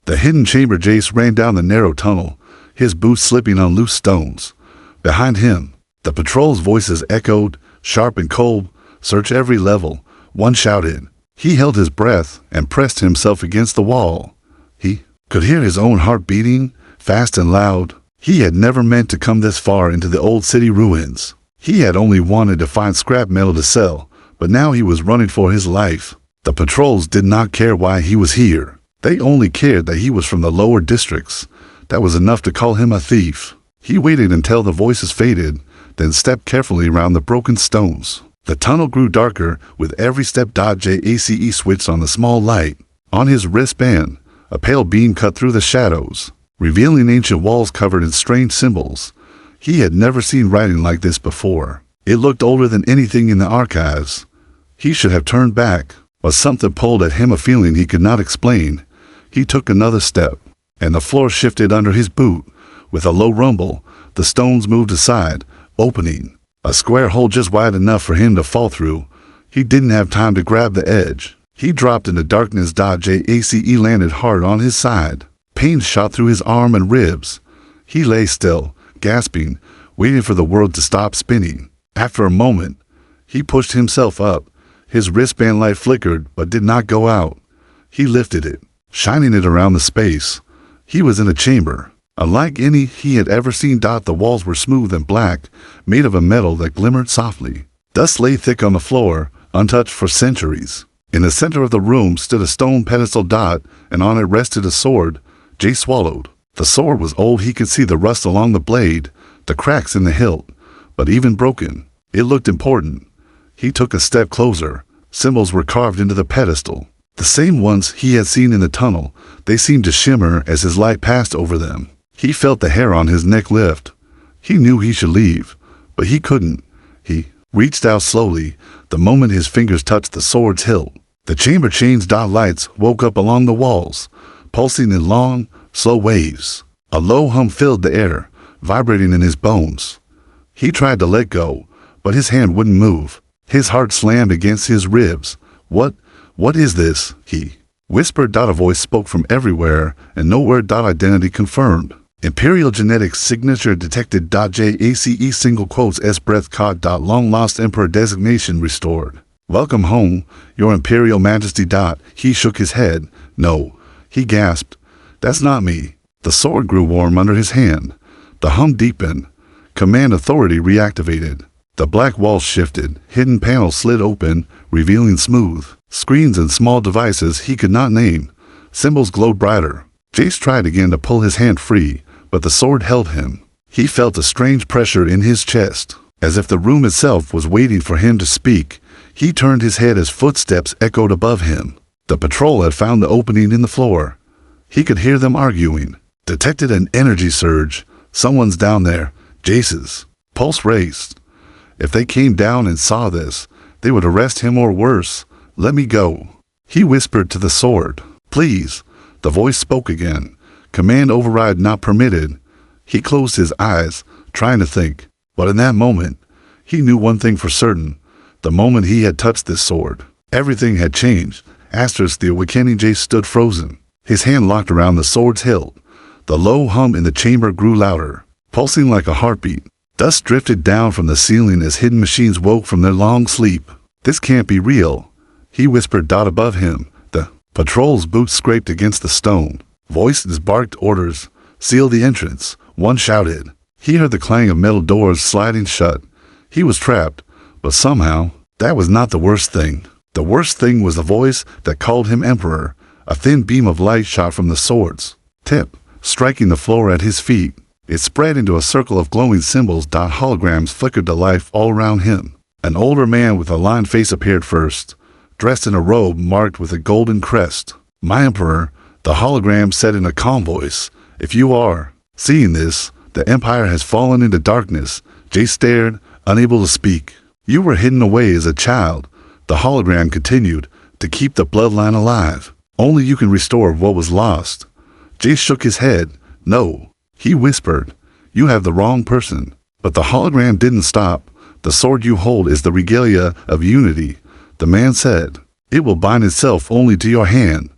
The hidden chamber. Jace ran down the narrow tunnel, his boots slipping on loose stones. Behind him, the patrol's voices echoed, sharp and cold. Search every level, one shouted. He held his breath and pressed himself against the wall. He could hear his own heart beating, fast and loud. He had never meant to come this far into the old city ruins. He had only wanted to find scrap metal to sell, but now he was running for his life. The patrols did not care why he was here. They only cared that he was from the lower districts. That was enough to call him a thief. He waited until the voices faded, then stepped carefully around the broken stones. The tunnel grew darker with every step. Jace switched on the small light. On his wristband, a pale beam cut through the shadows, revealing ancient walls covered in strange symbols. He had never seen writing like this before. It looked older than anything in the archives. He should have turned back, but something pulled at him, a feeling he could not explain. He took another step, and the floor shifted under his boot. With a low rumble, the stones moved aside, opening a square hole just wide enough for him to fall through. He didn't have time to grab the edge. He dropped into darkness. Jace landed hard on his side. Pain shot through his arm and ribs. He lay still, gasping, waiting for the world to stop spinning. After a moment, he pushed himself up. His wristband light flickered but did not go out. He lifted it, shining it around the space. He was in a chamber, unlike any he had ever seen. The walls were smooth and black, made of a metal that glimmered softly. Dust lay thick on the floor, untouched for centuries. In the center of the room stood a stone pedestal, and on it rested a sword. Jay swallowed. The sword was old. He could see the rust along the blade, the cracks in the hilt, but even broken, it looked important. He took a step closer. Symbols were carved into the pedestal, the same ones he had seen in the tunnel. They seemed to shimmer as his light passed over them. He felt the hair on his neck lift. He knew he should leave, but he couldn't. He reached out slowly, the moment his fingers touched the sword's hilt. The chamber changed. Lights woke up along the walls, pulsing in long, slow waves. A low hum filled the air, vibrating in his bones. He tried to let go, but his hand wouldn't move. His heart slammed against his ribs. What is this? He whispered. A voice spoke from everywhere, and no word. Identity confirmed. Imperial genetics signature detected. Jace single quotes S breath caught. Long lost emperor designation restored. Welcome home, your Imperial Majesty. He shook his head. No, he gasped. That's not me. The sword grew warm under his hand. The hum deepened. Command authority reactivated. The black walls shifted. Hidden panels slid open, revealing smooth screens and small devices he could not name. Symbols glowed brighter. Jace tried again to pull his hand free, but the sword held him. He felt a strange pressure in his chest, as if the room itself was waiting for him to speak. He turned his head as footsteps echoed above him. The patrol had found the opening in the floor. He could hear them arguing. Detected an energy surge. Someone's down there. Jace's pulse raced. If they came down and saw this, they would arrest him or worse. Let me go, he whispered to the sword. Please. The voice spoke again. Command override not permitted. He closed his eyes, trying to think. But in that moment, he knew one thing for certain. The moment he had touched this sword, everything had changed. The awakening. Jace stood frozen, his hand locked around the sword's hilt. The low hum in the chamber grew louder, pulsing like a heartbeat. Dust drifted down from the ceiling as hidden machines woke from their long sleep. This can't be real, he whispered. Above him, the patrol's boots scraped against the stone. Voices barked orders. Seal the entrance, one shouted. He heard the clang of metal doors sliding shut. He was trapped, but somehow, that was not the worst thing. The worst thing was the voice that called him emperor. A thin beam of light shot from the sword's tip, striking the floor at his feet. It spread into a circle of glowing symbols. Holograms flickered to life all around him. An older man with a lined face appeared first, dressed in a robe marked with a golden crest. My emperor, the hologram said in a calm voice. If you are seeing this, the empire has fallen into darkness. Jay stared, unable to speak. You were hidden away as a child, the hologram continued, to keep the bloodline alive. Only you can restore what was lost. Jay shook his head. No. He whispered, you have the wrong person. But the hologram didn't stop. The sword you hold is the regalia of unity, the man said. It will bind itself only to your hand.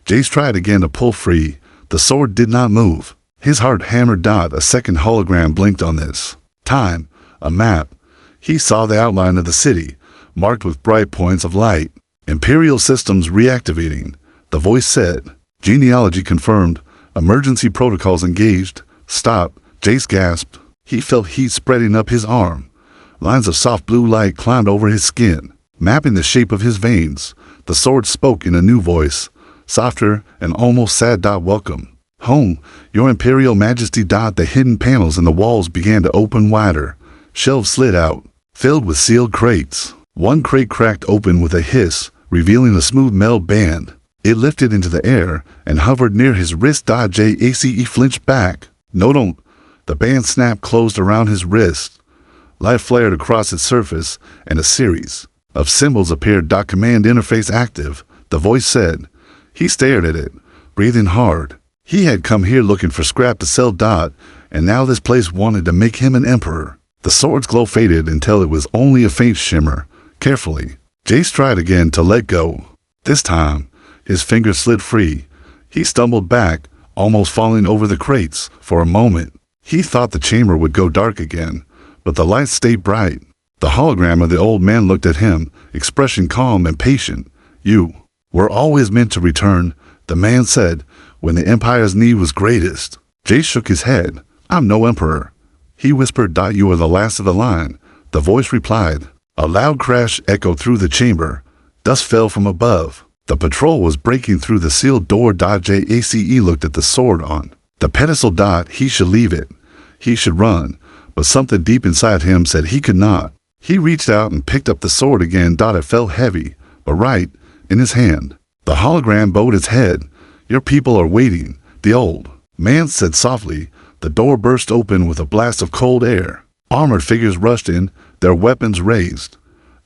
Jace tried again to pull free, The sword did not move. His heart hammered. A second hologram blinked on this time. A map. He saw the outline of the city, marked with bright points of light. Imperial systems reactivating. The voice said. Genealogy confirmed. Emergency protocols engaged. Stop. Jace gasped. He felt heat spreading up his arm. Lines of soft blue light climbed over his skin, mapping the shape of his veins. The sword spoke in a new voice, softer and almost sad. Welcome home, your Imperial Majesty. The hidden panels in the walls began to open wider. Shelves slid out, filled with sealed crates. One crate cracked open with a hiss, revealing a smooth metal band. It lifted into the air and hovered near his wrist. Jace flinched back. No, don't. The band snapped closed around his wrist. Light flared across its surface, and a series of symbols appeared. Command interface active, the voice said. He stared at it, breathing hard. He had come here looking for scrap to sell. And now this place wanted to make him an emperor. The sword's glow faded until it was only a faint shimmer. Carefully, Jace tried again to let go. This time, his fingers slid free. He stumbled back, almost falling over the crates. For a moment, he thought the chamber would go dark again, but the lights stayed bright. The hologram of the old man looked at him, expression calm and patient. You were always meant to return, the man said, when the Empire's need was greatest. Jace shook his head. I'm no emperor. He whispered. You are the last of the line, the voice replied. A loud crash echoed through the chamber. Dust fell from above. The patrol was breaking through the sealed door. Jace looked at the sword on the pedestal. He should leave it. He should run. But something deep inside him said he could not. He reached out and picked up the sword again. It felt heavy, but right in his hand. The hologram bowed its head. Your people are waiting, the old man said softly. The door burst open with a blast of cold air. Armored figures rushed in, their weapons raised.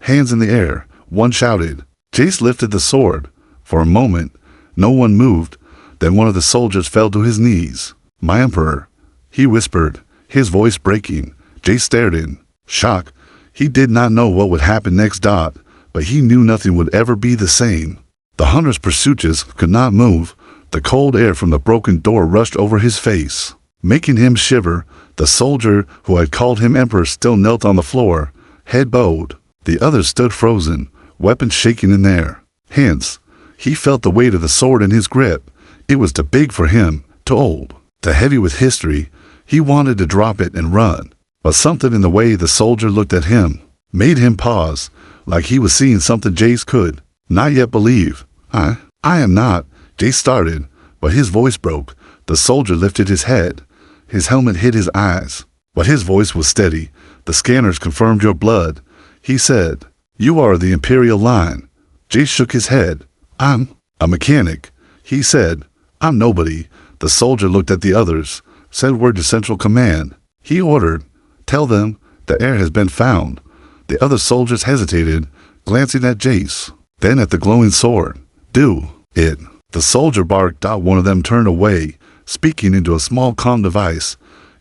Hands in the air, one shouted. Jace lifted the sword. For a moment, no one moved. Then one of the soldiers fell to his knees. My emperor, he whispered, his voice breaking. Jace stared in shock. He did not know what would happen next. But he knew nothing would ever be the same. The hunter's pursuits could not move. The cold air from the broken door rushed over his face, making him shiver. The soldier who had called him emperor still knelt on the floor, head bowed. The others stood frozen, weapons shaking in their hands. He felt the weight of the sword in his grip. It was too big for him, too old, too heavy with history. He wanted to drop it and run, but something in the way the soldier looked at him made him pause, like he was seeing something Jace could not yet believe. I am not, Jace started, but his voice broke. The soldier lifted his head. His helmet hid his eyes, but his voice was steady. The scanners confirmed your blood, he said. You are the Imperial line. Jace shook his head. I'm a mechanic, he said. I'm nobody. The soldier looked at the others, said word to Central Command. He ordered, tell them the heir has been found. The other soldiers hesitated, glancing at Jace, then at the glowing sword. Do it. The soldier barked. One of them turned away, speaking into a small comm device.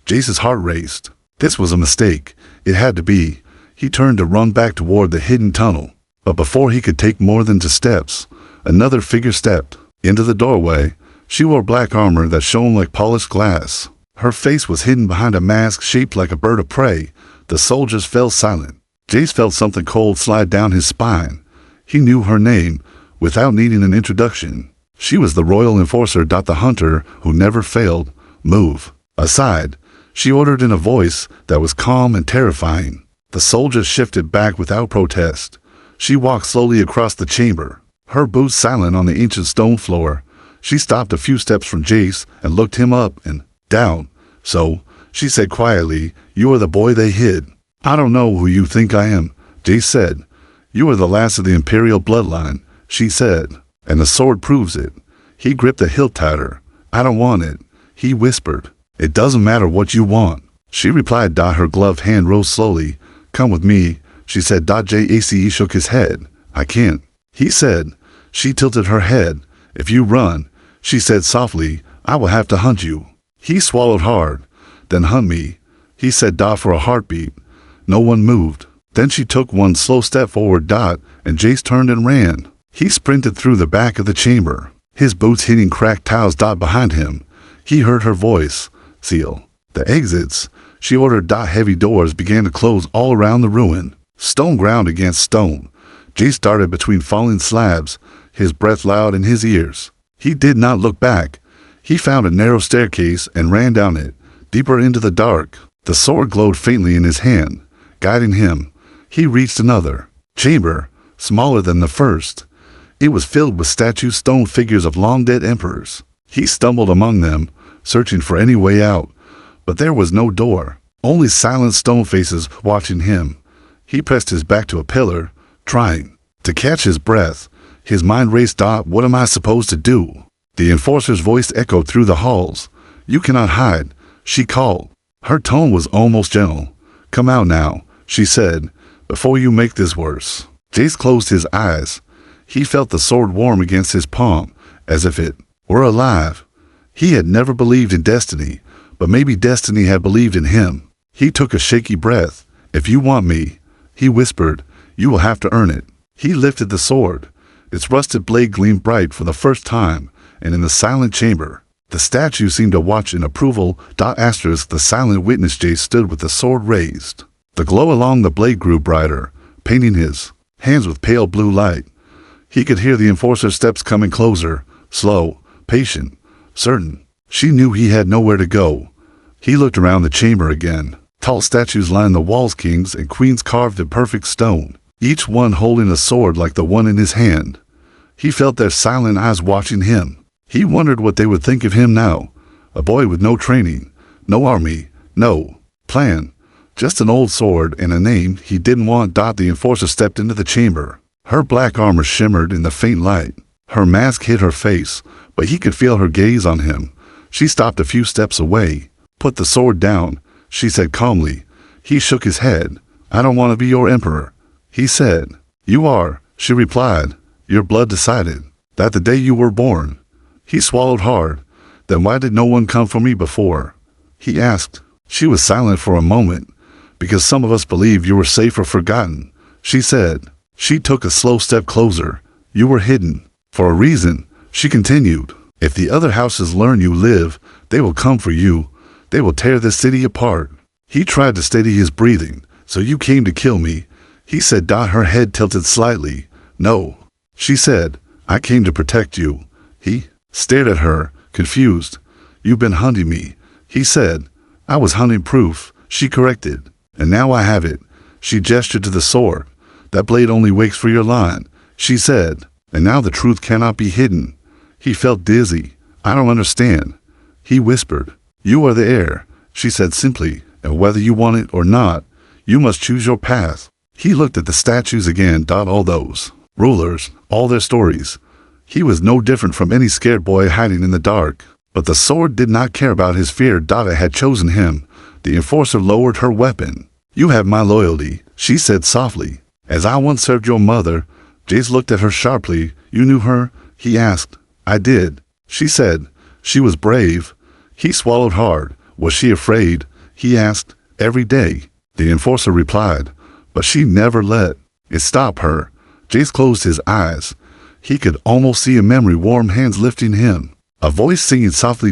Jace's heart raced. This was a mistake. It had to be. He turned to run back toward the hidden tunnel. But before he could take more than 2 steps, another figure stepped into the doorway. She wore black armor that shone like polished glass. Her face was hidden behind a mask shaped like a bird of prey. The soldiers fell silent. Jace felt something cold slide down his spine. He knew her name without needing an introduction. She was the royal enforcer. The hunter who never failed. Move aside, she ordered in a voice that was calm and terrifying. The soldiers shifted back without protest. She walked slowly across the chamber, her boots silent on the ancient stone floor. She stopped a few steps from Jace and looked him up and down. So, she said quietly, you are the boy they hid. I don't know who you think I am, Jace said. You are the last of the Imperial bloodline, she said, and the sword proves it. He gripped the hilt tighter. I don't want it, he whispered. It doesn't matter what you want, she replied. Her gloved hand rose slowly. Come with me, she said. Jace shook his head. I can't, he said. She tilted her head. If you run, she said softly, I will have to hunt you. He swallowed hard. Then hunt me, he said. For a heartbeat. No one moved. Then she took one slow step forward. And Jace turned and ran. He sprinted through the back of the chamber, his boots hitting cracked tiles. Behind him, He heard her voice. Seal the exits. She ordered. Heavy doors began to close all around the ruin. Stone ground against stone. Jace darted between falling slabs, his breath loud in his ears. He did not look back. He found a narrow staircase and ran down it, deeper into the dark. The sword glowed faintly in his hand, guiding him. He reached another chamber, smaller than the first. It was filled with statue stone figures of long-dead emperors. He stumbled among them, searching for any way out, but there was no door, only silent stone faces watching him. He pressed his back to a pillar, trying to catch his breath. His mind raced. What am I supposed to do? The enforcer's voice echoed through the halls. You cannot hide, she called. Her tone was almost gentle. Come out now, she said, before you make this worse. Jace closed his eyes. He felt the sword warm against his palm, as if it were alive. He had never believed in destiny, but maybe destiny had believed in him. He took a shaky breath. If you want me, he whispered, you will have to earn it. He lifted the sword. Its rusted blade gleamed bright for the first time, and in the silent chamber, the statue seemed to watch in approval. The silent witness Jace stood with the sword raised. The glow along the blade grew brighter, painting his hands with pale blue light. He could hear the enforcer's steps coming closer, slow, patient, certain. She knew he had nowhere to go. He looked around the chamber again. Tall statues lined the walls, kings and queens carved in perfect stone, each one holding a sword like the one in his hand. He felt their silent eyes watching him. He wondered what they would think of him now. A boy with no training, no army, no plan. Just an old sword and a name he didn't want. The enforcer stepped into the chamber. Her black armor shimmered in the faint light. Her mask hid her face, but he could feel her gaze on him. She stopped a few steps away. Put the sword down, she said calmly. He shook his head. I don't want to be your emperor, he said. You are, she replied. Your blood decided that the day you were born. He swallowed hard. Then why did no one come for me before? He asked. She was silent for a moment. Because some of us believe you were safe or forgotten, she said. She took a slow step closer. You were hidden. For a reason, she continued. If the other houses learn you live, they will come for you. They will tear this city apart. He tried to steady his breathing. So you came to kill me, he said. Her head tilted slightly. No, she said. I came to protect you. He stared at her, confused. You've been hunting me, he said. I was hunting proof, she corrected. And now I have it. She gestured to the sword. That blade only waits for your line, she said. And now the truth cannot be hidden. He felt dizzy. I don't understand, he whispered. You are the heir, she said simply, and whether you want it or not, you must choose your path. He looked at the statues again. All those rulers, all their stories. He was no different from any scared boy hiding in the dark. But the sword did not care about his fear. It had chosen him. The enforcer lowered her weapon. You have my loyalty, she said softly. As I once served your mother. Jace looked at her sharply. You knew her? He asked. I did, she said. She was brave. He swallowed hard. Was she afraid? He asked. Every day, the enforcer replied. But she never let it stop her. Jace closed his eyes. He could almost see a memory, warm hands lifting him. A voice singing softly.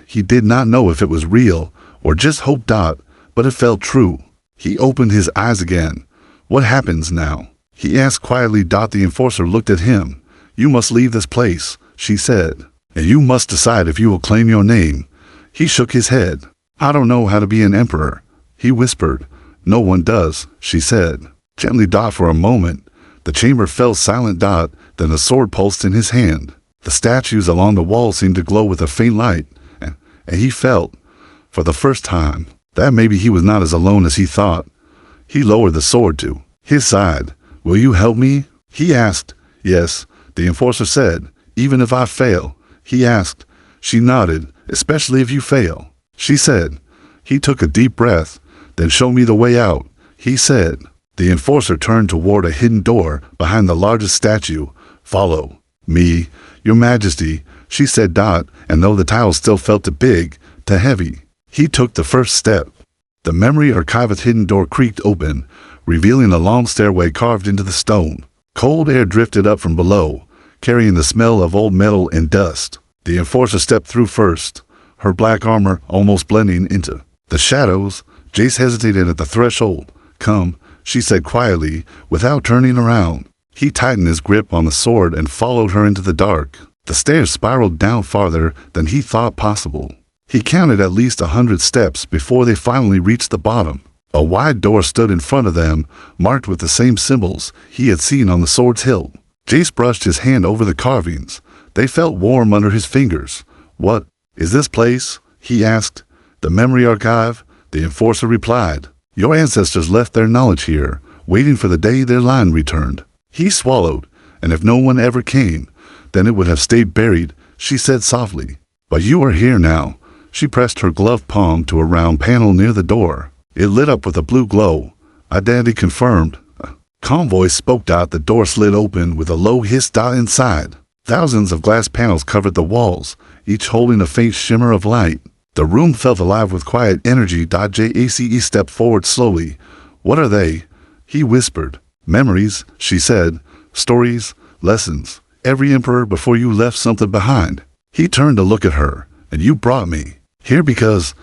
He did not know if it was real or just hope. But it felt true. He opened his eyes again. What happens now? He asked quietly. The enforcer looked at him. You must leave this place, she said. And you must decide if you will claim your name. He shook his head. I don't know how to be an emperor, he whispered. No one does, she said. Gently. For a moment, the chamber fell silent. Then the sword pulsed in his hand. The statues along the wall seemed to glow with a faint light, and he felt, for the first time, that maybe he was not as alone as he thought. He lowered the sword to his side. Will you help me? He asked. Yes, the enforcer said. Even if I fail? He asked. She nodded. Especially if you fail, she said. He took a deep breath. Then show me the way out, he said. The enforcer turned toward a hidden door behind the largest statue. Follow me, your majesty, she said. And though the tiles still felt too big, too heavy, he took the first step. The memory archive's hidden door creaked open, revealing a long stairway carved into the stone. Cold air drifted up from below, carrying the smell of old metal and dust. The enforcer stepped through first. her black armor almost blending into the shadows. Jace hesitated at the threshold. "Come," she said quietly, without turning around. He tightened his grip on the sword and followed her into the dark. The stairs spiraled down farther than he thought possible. He counted at least 100 steps before they finally reached the bottom. A wide door stood in front of them, marked with the same symbols he had seen on the sword's hilt. Jace brushed his hand over the carvings. They felt warm under his fingers. "What is this place?" he asked. "The memory archive," the enforcer replied. "Your ancestors left their knowledge here, waiting for the day their line returned." He swallowed, "And if no one ever came, then it would have stayed buried," she said softly. "But you are here now." She pressed her gloved palm to a round panel near the door. It lit up with a blue glow. "Identity confirmed." A calm voice spoke. The door slid open with a low hiss. Inside, thousands of glass panels covered the walls, each holding a faint shimmer of light. The room felt alive with quiet energy. Jace stepped forward slowly. "What are they?" he whispered. "Memories," she said. "Stories, lessons. Every emperor before you left something behind." He turned to look at her. "And you brought me here because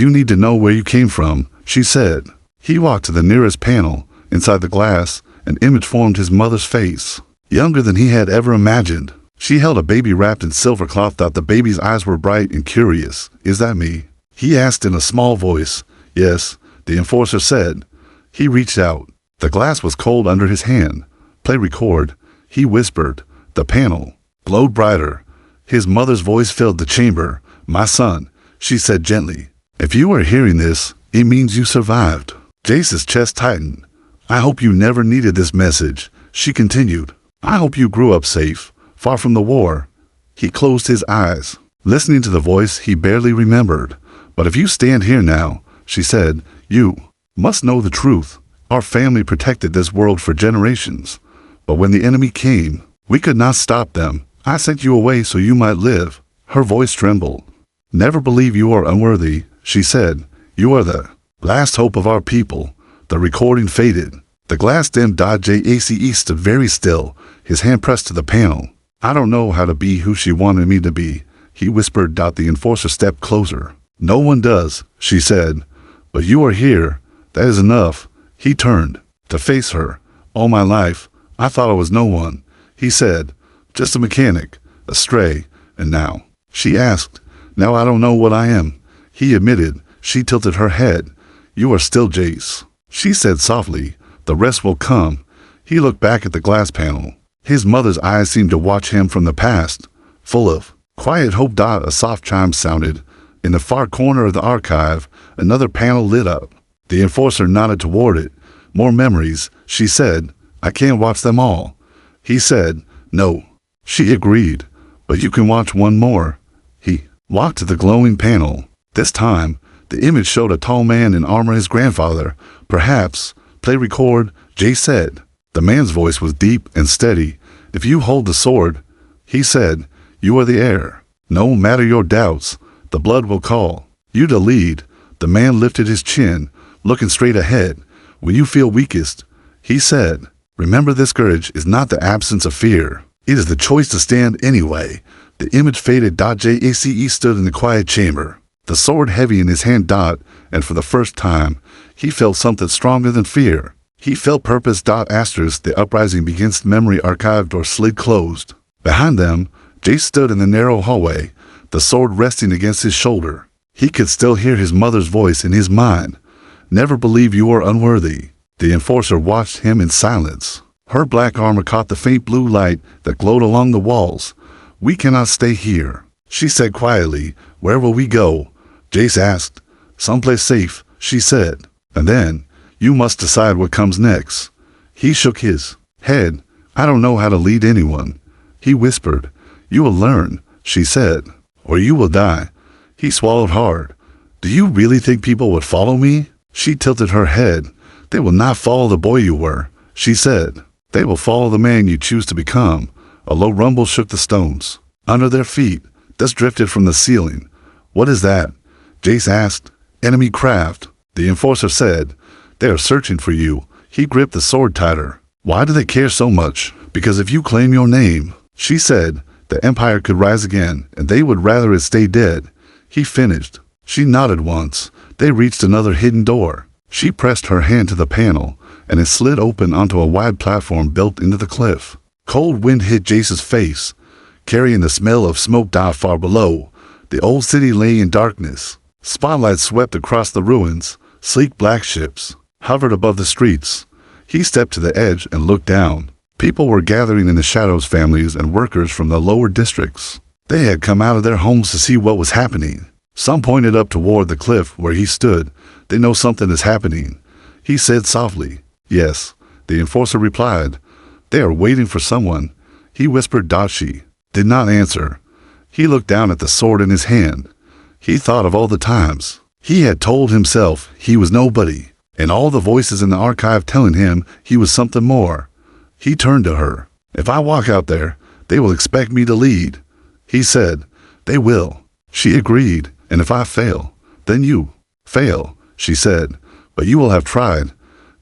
you need to know where you came from," she said. He walked to the nearest panel. Inside the glass, an image formed. His mother's face, younger than he had ever imagined. She held a baby wrapped in silver cloth. The baby's eyes were bright and curious. "Is that me?" he asked in a small voice. "Yes," the enforcer said. He reached out. The glass was cold under his hand. "Play record," he whispered. The panel glowed brighter. His mother's voice filled the chamber. "My son," she said gently, "if you are hearing this, it means you survived." Jace's chest tightened. "I hope you never needed this message," she continued. "I hope you grew up safe, far from the war." He closed his eyes, listening to the voice he barely remembered. "But if you stand here now," she said, "you must know the truth. Our family protected this world for generations. But when the enemy came, we could not stop them. I sent you away so you might live." Her voice trembled. "Never believe you are unworthy," she said. "You are the last hope of our people." The recording faded. The glass dimmed. Jace stood very still, his hand pressed to the panel. "I don't know how to be who she wanted me to be," he whispered. The enforcer stepped closer. "No one does," she said. "But you are here. That is enough." He turned to face her. "All my life, I thought I was no one," he said. "Just a mechanic, a stray. And now?" she asked. "Now I don't know what I am," he admitted. She tilted her head. "You are still Jace," she said softly. "The rest will come." He looked back at the glass panel. His mother's eyes seemed to watch him from the past, full of quiet hope. A soft chime sounded. In the far corner of the archive, another panel lit up. The enforcer nodded toward it. "More memories," she said. "I can't watch them all." He said. "No," she agreed. "But you can watch one more." He walked to the glowing panel. This time, the image showed a tall man in armor. His grandfather, perhaps. "Play record," Jay said. The man's voice was deep and steady. "If you hold the sword," he said, "you are the heir. No matter your doubts, the blood will call you to lead." The man lifted his chin, looking straight ahead. "When you feel weakest," he said, "remember this courage is not the absence of fear. It is the choice to stand anyway." The image faded. Jace stood in the quiet chamber, the sword heavy in his hand. And for the first time, he felt something stronger than fear. He felt purpose. Asterisk, the uprising begins. Memory archive door slid closed. Behind them, Jace stood in the narrow hallway, the sword resting against his shoulder. He could still hear his mother's voice in his mind. "Never believe you are unworthy." The enforcer watched him in silence. Her black armor caught the faint blue light that glowed along the walls. "We cannot stay here," she said quietly. "Where will we go?" Jace asked. "Someplace safe," she said. "And then, you must decide what comes next." He shook his head. "I don't know how to lead anyone," he whispered. "You will learn," she said, "or you will die." He swallowed hard. "Do you really think people would follow me?" She tilted her head. "They will not follow the boy you were," she said. "They will follow the man you choose to become." A low rumble shook the stones under their feet. Dust drifted from the ceiling. "What is that?" Jace asked. "Enemy craft," the enforcer said. "They are searching for you." He gripped the sword tighter. "Why do they care so much?" "Because if you claim your name," she said, "the Empire could rise again, and they would rather it stay dead." He finished. She nodded once. They reached another hidden door. She pressed her hand to the panel, and it slid open onto a wide platform built into the cliff. Cold wind hit Jace's face, carrying the smell of smoke far below. The old city lay in darkness. Spotlight swept across the ruins. Sleek black ships hovered above the streets. He stepped to the edge and looked down. People were gathering in the shadows, families and workers from the lower districts. They had come out of their homes to see what was happening. Some pointed up toward the cliff where he stood. They know something is happening, he said softly. Yes, the enforcer replied. They are waiting for someone, he whispered. She did not answer. He looked down at the sword in his hand. He thought of all the times he had told himself he was nobody, and all the voices in the archive telling him he was something more. He turned to her. If I walk out there, they will expect me to lead, he said. They will, she agreed. And if I fail, then you fail, she said. But you will have tried.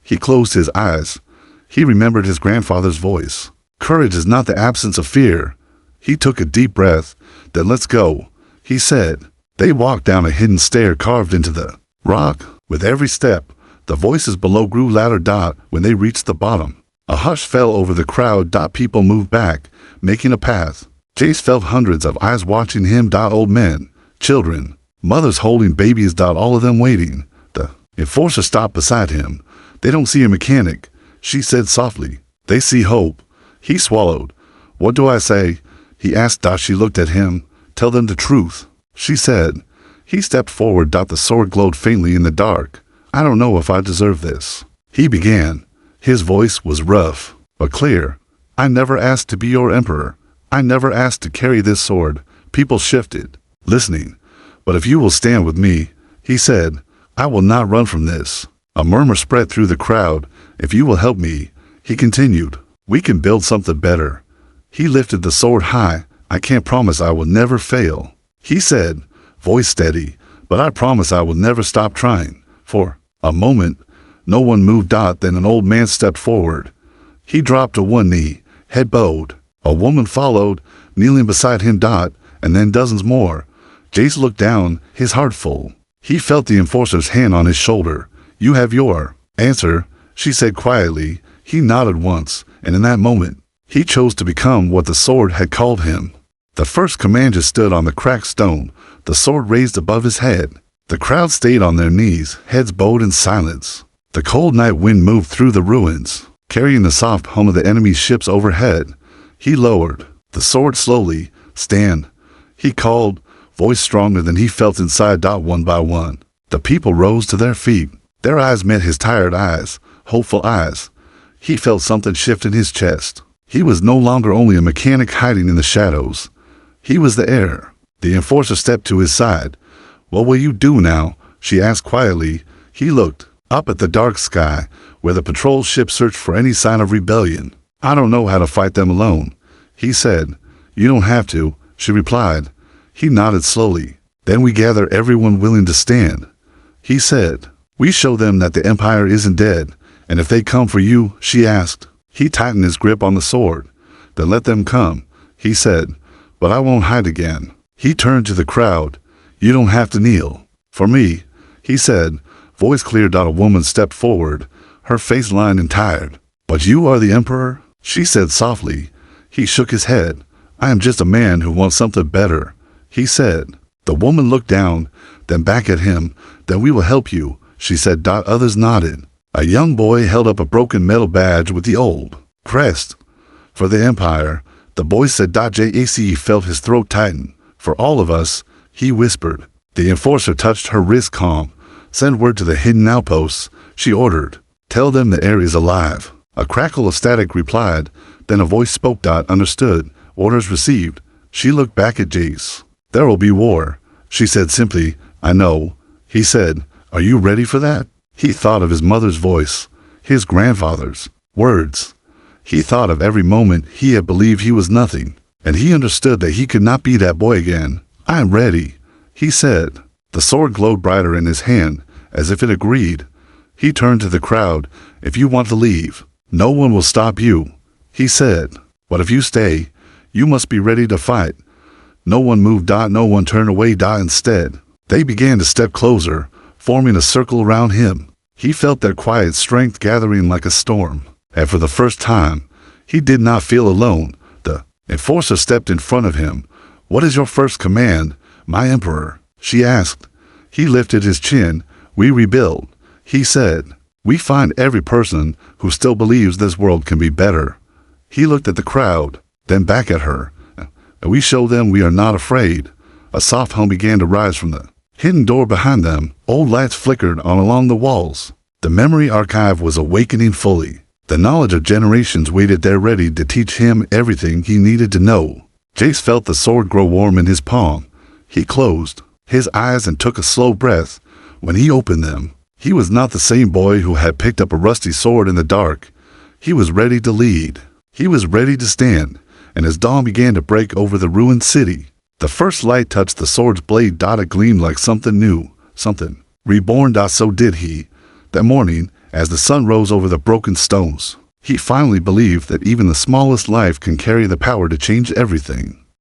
He closed his eyes. He remembered his grandfather's voice. Courage is not the absence of fear. He took a deep breath. Then let's go, he said. They walked down a hidden stair carved into the rock. With every step, the voices below grew louder. When they reached the bottom, a hush fell over the crowd. People moved back, making a path. Jace felt hundreds of eyes watching him. Old men, children, mothers holding babies. All of them waiting. The enforcer stopped beside him. They don't see a mechanic, she said softly. They see hope. He swallowed. What do I say? He asked. She looked at him. Tell them the truth, she said. He stepped forward. The sword glowed faintly in the dark. I don't know if I deserve this, he began. His voice was rough, but clear. I never asked to be your emperor. I never asked to carry this sword. People shifted, listening. But if you will stand with me, he said, I will not run from this. A murmur spread through the crowd. If you will help me, he continued, we can build something better. He lifted the sword high. I can't promise I will never fail, he said, voice steady, but I promise I will never stop trying. For a moment, no one moved. Then an old man stepped forward. He dropped to one knee, head bowed. A woman followed, kneeling beside him. And then dozens more. Jace looked down, his heart full. He felt the enforcer's hand on his shoulder. You have your answer, she said quietly. He nodded once, and in that moment, he chose to become what the sword had called him. The first commander stood on the cracked stone, the sword raised above his head. The crowd stayed on their knees, heads bowed in silence. The cold night wind moved through the ruins, carrying the soft hum of the enemy's ships overhead. He lowered the sword slowly. Stand, he called, voice stronger than he felt inside. One by one, the people rose to their feet. Their eyes met his tired eyes, hopeful eyes. He felt something shift in his chest. He was no longer only a mechanic hiding in the shadows. He was the heir. The enforcer stepped to his side. What will you do now? She asked quietly. He looked up at the dark sky, where the patrol ship searched for any sign of rebellion. I don't know how to fight them alone, he said. You don't have to, she replied. He nodded slowly. Then we gather everyone willing to stand, he said. We show them that the Empire isn't dead, and if they come for you, she asked. He tightened his grip on the sword. Then let them come, he said. But I won't hide again. He turned to the crowd. You don't have to kneel for me, he said. Voice clear. A woman stepped forward, her face lined and tired. But you are the Emperor, she said softly. He shook his head. I am just a man who wants something better, he said. The woman looked down, then back at him. Then we will help you, she said. Others nodded. A young boy held up a broken metal badge with the old crest. For the Empire, the boy said. Jace felt his throat tighten. For all of us, he whispered. The enforcer touched her wrist. Calm. Send word to the hidden outposts, she ordered. Tell them the air is alive. A crackle of static replied. Then a voice spoke. Understood. Orders received. She looked back at Jace. There will be war, she said simply. I know, he said. Are you ready for that? He thought of his mother's voice, his grandfather's words. He thought of every moment he had believed he was nothing, and he understood that he could not be that boy again. I am ready, he said. The sword glowed brighter in his hand, as if it agreed. He turned to the crowd. If you want to leave, no one will stop you, he said. But if you stay, you must be ready to fight. No one moved. No one turned away. Instead, they began to step closer, forming a circle around him. He felt their quiet strength gathering like a storm. And for the first time, he did not feel alone. The enforcer stepped in front of him. "What is your first command, my emperor?" she asked. He lifted his chin. "We rebuild," he said. "We find every person who still believes this world can be better." He looked at the crowd, then back at her. "We show them we are not afraid." A soft hum began to rise from the hidden door behind them. Old lights flickered on along the walls. The memory archive was awakening fully. The knowledge of generations waited there ready to teach him everything he needed to know. Jace felt the sword grow warm in his palm. He closed his eyes and took a slow breath. When he opened them, he was not the same boy who had picked up a rusty sword in the dark. He was ready to lead. He was ready to stand, and as dawn began to break over the ruined city, the first light touched the sword's blade. It gleamed like something new, something reborn. So did he. That morning, as the sun rose over the broken stones, he finally believed that even the smallest life can carry the power to change everything.